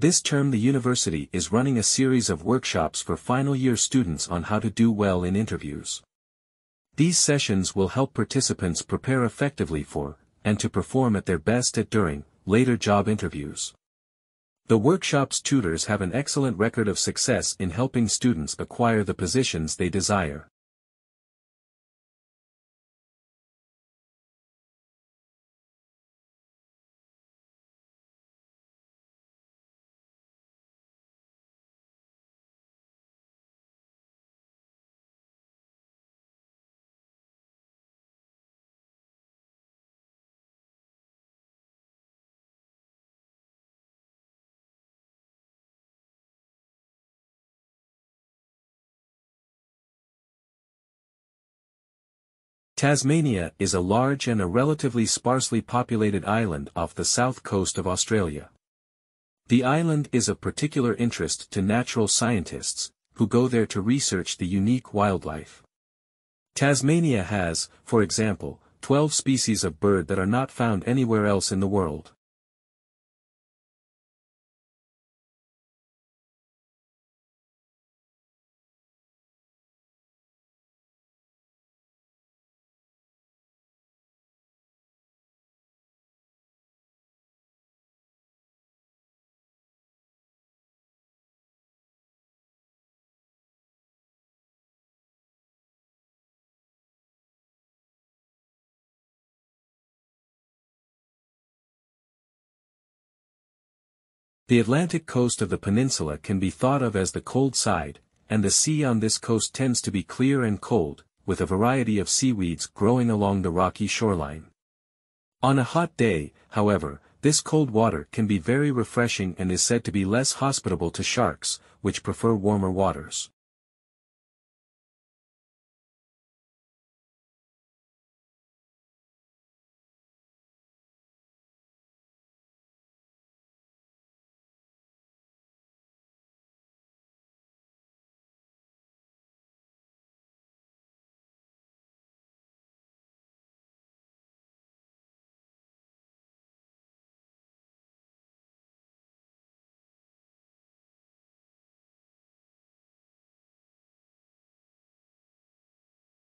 This term the university is running a series of workshops for final year students on how to do well in interviews. These sessions will help participants prepare effectively for, and to perform at their best at during, later job interviews. The workshop's tutors have an excellent record of success in helping students acquire the positions they desire. Tasmania is a large and a relatively sparsely populated island off the south coast of Australia. The island is of particular interest to natural scientists, who go there to research the unique wildlife. Tasmania has, for example, 12 species of bird that are not found anywhere else in the world. The Atlantic coast of the peninsula can be thought of as the cold side, and the sea on this coast tends to be clear and cold, with a variety of seaweeds growing along the rocky shoreline. On a hot day, however, this cold water can be very refreshing and is said to be less hospitable to sharks, which prefer warmer waters.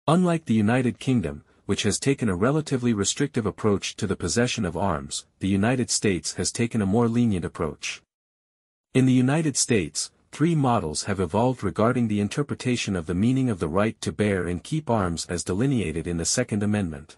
Unlike the United Kingdom, which has taken a relatively restrictive approach to the possession of arms, the United States has taken a more lenient approach. In the United States, 3 models have evolved regarding the interpretation of the meaning of the right to bear and keep arms as delineated in the Second Amendment.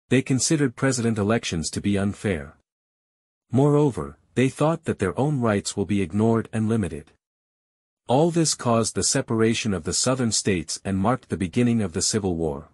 They considered president elections to be unfair. Moreover, they thought that their own rights will be ignored and limited. All this caused the separation of the southern states and marked the beginning of the Civil War.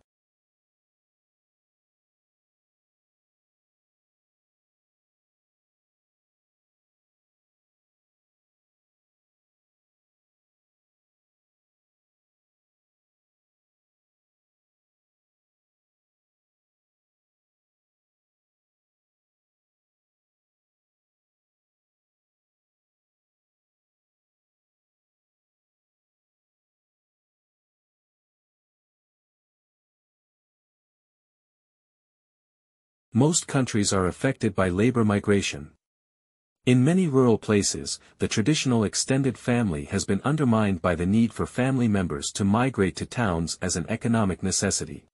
Most countries are affected by labor migration. In many rural places, the traditional extended family has been undermined by the need for family members to migrate to towns as an economic necessity.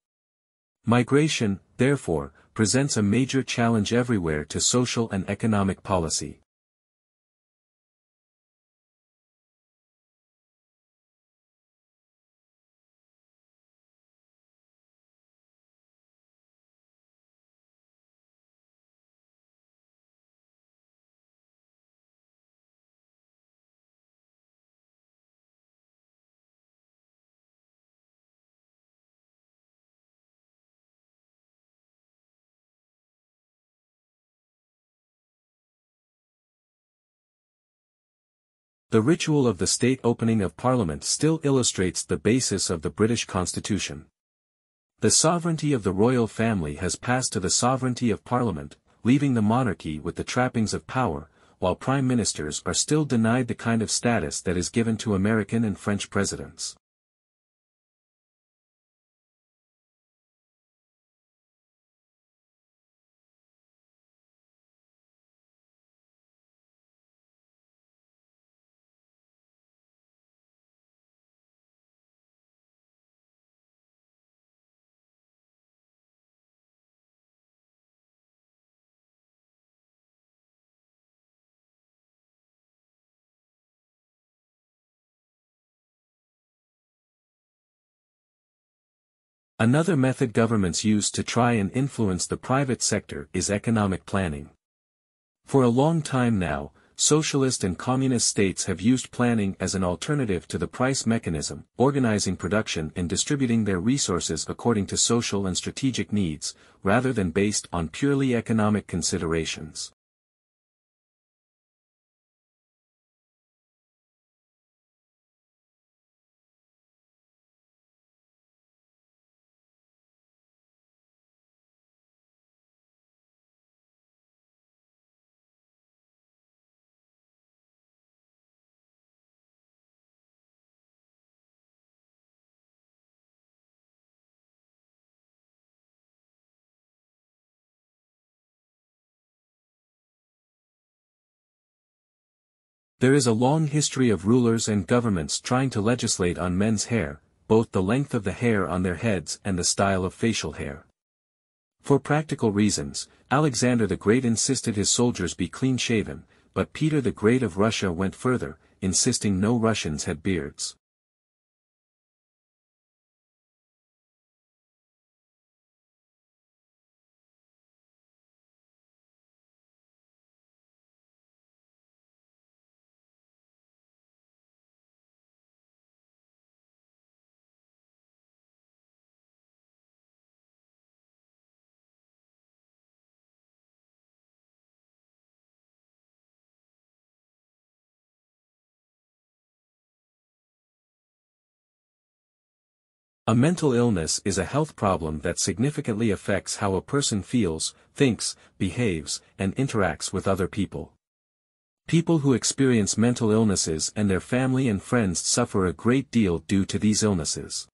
Migration, therefore, presents a major challenge everywhere to social and economic policy. The ritual of the state opening of Parliament still illustrates the basis of the British Constitution. The sovereignty of the royal family has passed to the sovereignty of Parliament, leaving the monarchy with the trappings of power, while prime ministers are still denied the kind of status that is given to American and French presidents. Another method governments use to try and influence the private sector is economic planning. For a long time now, socialist and communist states have used planning as an alternative to the price mechanism, organizing production and distributing their resources according to social and strategic needs, rather than based on purely economic considerations. There is a long history of rulers and governments trying to legislate on men's hair, both the length of the hair on their heads and the style of facial hair. For practical reasons, Alexander the Great insisted his soldiers be clean-shaven, but Peter the Great of Russia went further, insisting no Russians had beards. A mental illness is a health problem that significantly affects how a person feels, thinks, behaves, and interacts with other people. People who experience mental illnesses and their family and friends suffer a great deal due to these illnesses.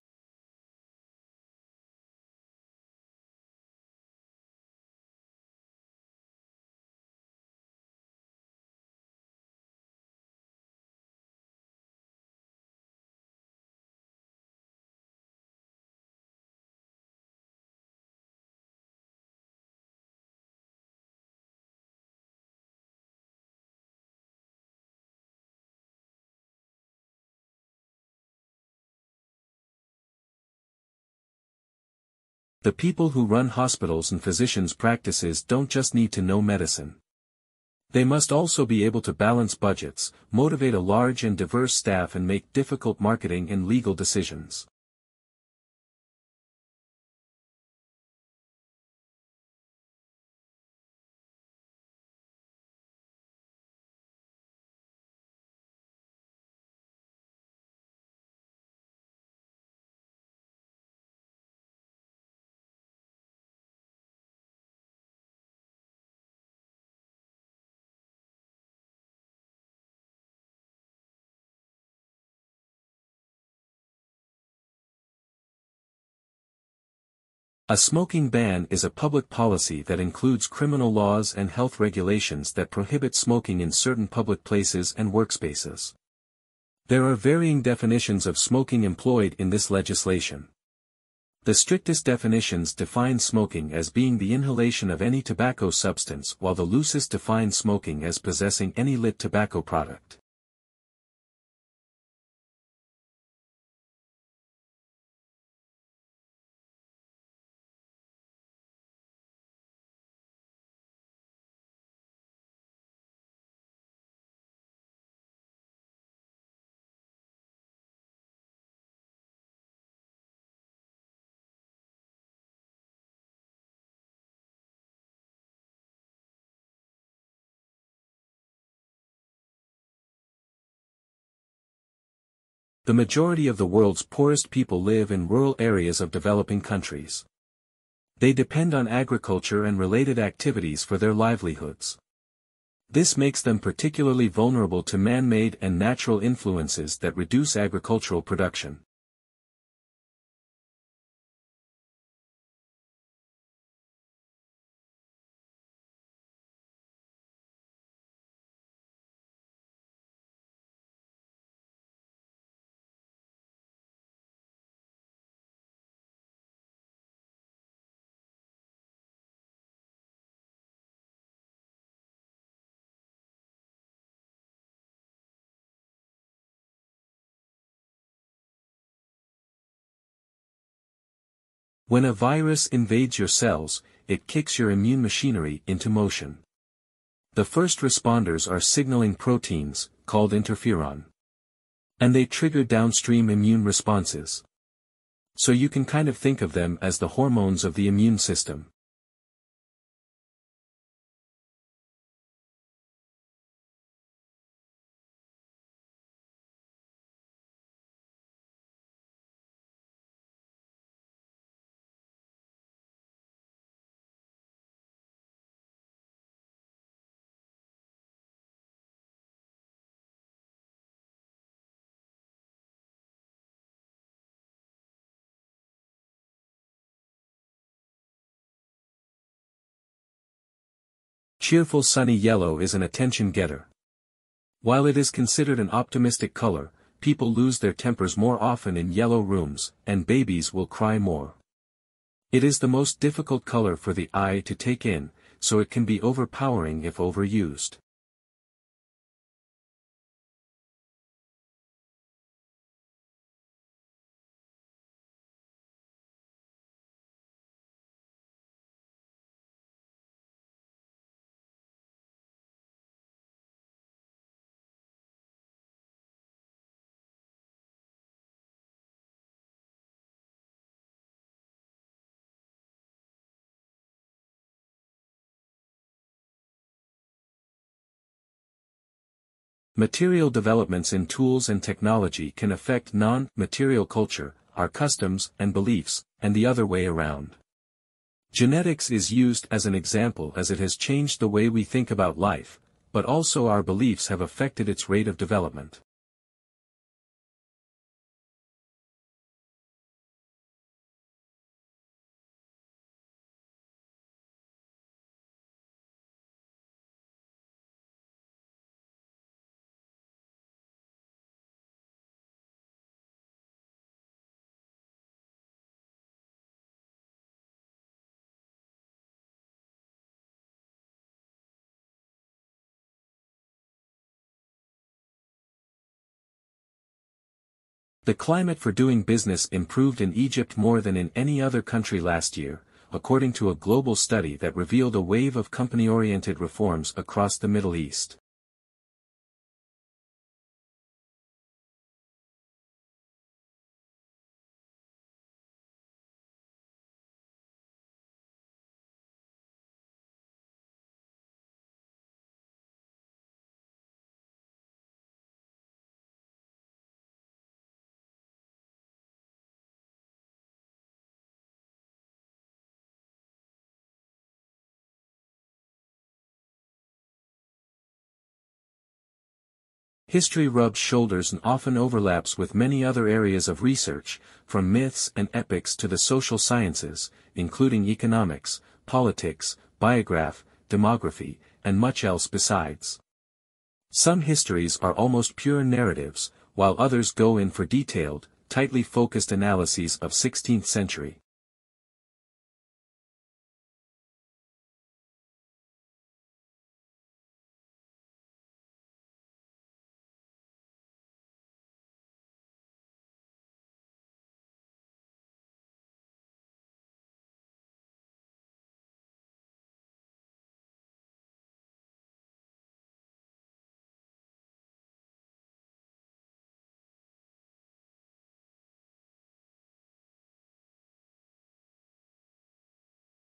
The people who run hospitals and physicians' practices don't just need to know medicine. They must also be able to balance budgets, motivate a large and diverse staff, and make difficult marketing and legal decisions. A smoking ban is a public policy that includes criminal laws and health regulations that prohibit smoking in certain public places and workspaces. There are varying definitions of smoking employed in this legislation. The strictest definitions define smoking as being the inhalation of any tobacco substance, while the loosest define smoking as possessing any lit tobacco product. The majority of the world's poorest people live in rural areas of developing countries. They depend on agriculture and related activities for their livelihoods. This makes them particularly vulnerable to man-made and natural influences that reduce agricultural production. When a virus invades your cells, it kicks your immune machinery into motion. The first responders are signaling proteins, called interferon. And they trigger downstream immune responses. So you can kind of think of them as the hormones of the immune system. Cheerful sunny yellow is an attention getter. While it is considered an optimistic color, people lose their tempers more often in yellow rooms, and babies will cry more. It is the most difficult color for the eye to take in, so it can be overpowering if overused. Material developments in tools and technology can affect non-material culture, our customs and beliefs, and the other way around. Genetics is used as an example as it has changed the way we think about life, but also our beliefs have affected its rate of development. The climate for doing business improved in Egypt more than in any other country last year, according to a global study that revealed a wave of company-oriented reforms across the Middle East. History rubs shoulders and often overlaps with many other areas of research, from myths and epics to the social sciences, including economics, politics, biography, demography, and much else besides. Some histories are almost pure narratives, while others go in for detailed, tightly focused analyses of 16th century.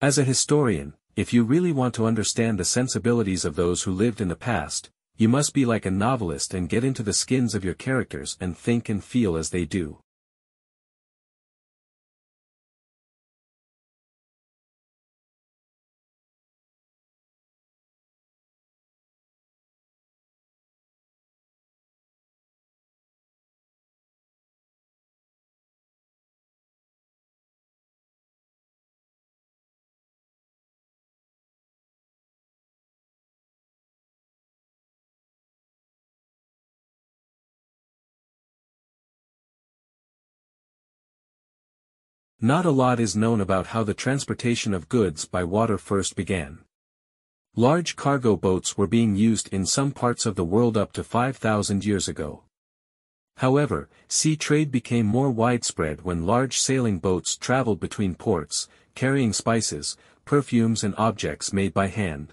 As a historian, if you really want to understand the sensibilities of those who lived in the past, You must be like a novelist and get into the skins of your characters and think and feel as they do. Not a lot is known about how the transportation of goods by water first began. Large cargo boats were being used in some parts of the world up to 5,000 years ago. However, sea trade became more widespread when large sailing boats traveled between ports, carrying spices, perfumes and objects made by hand.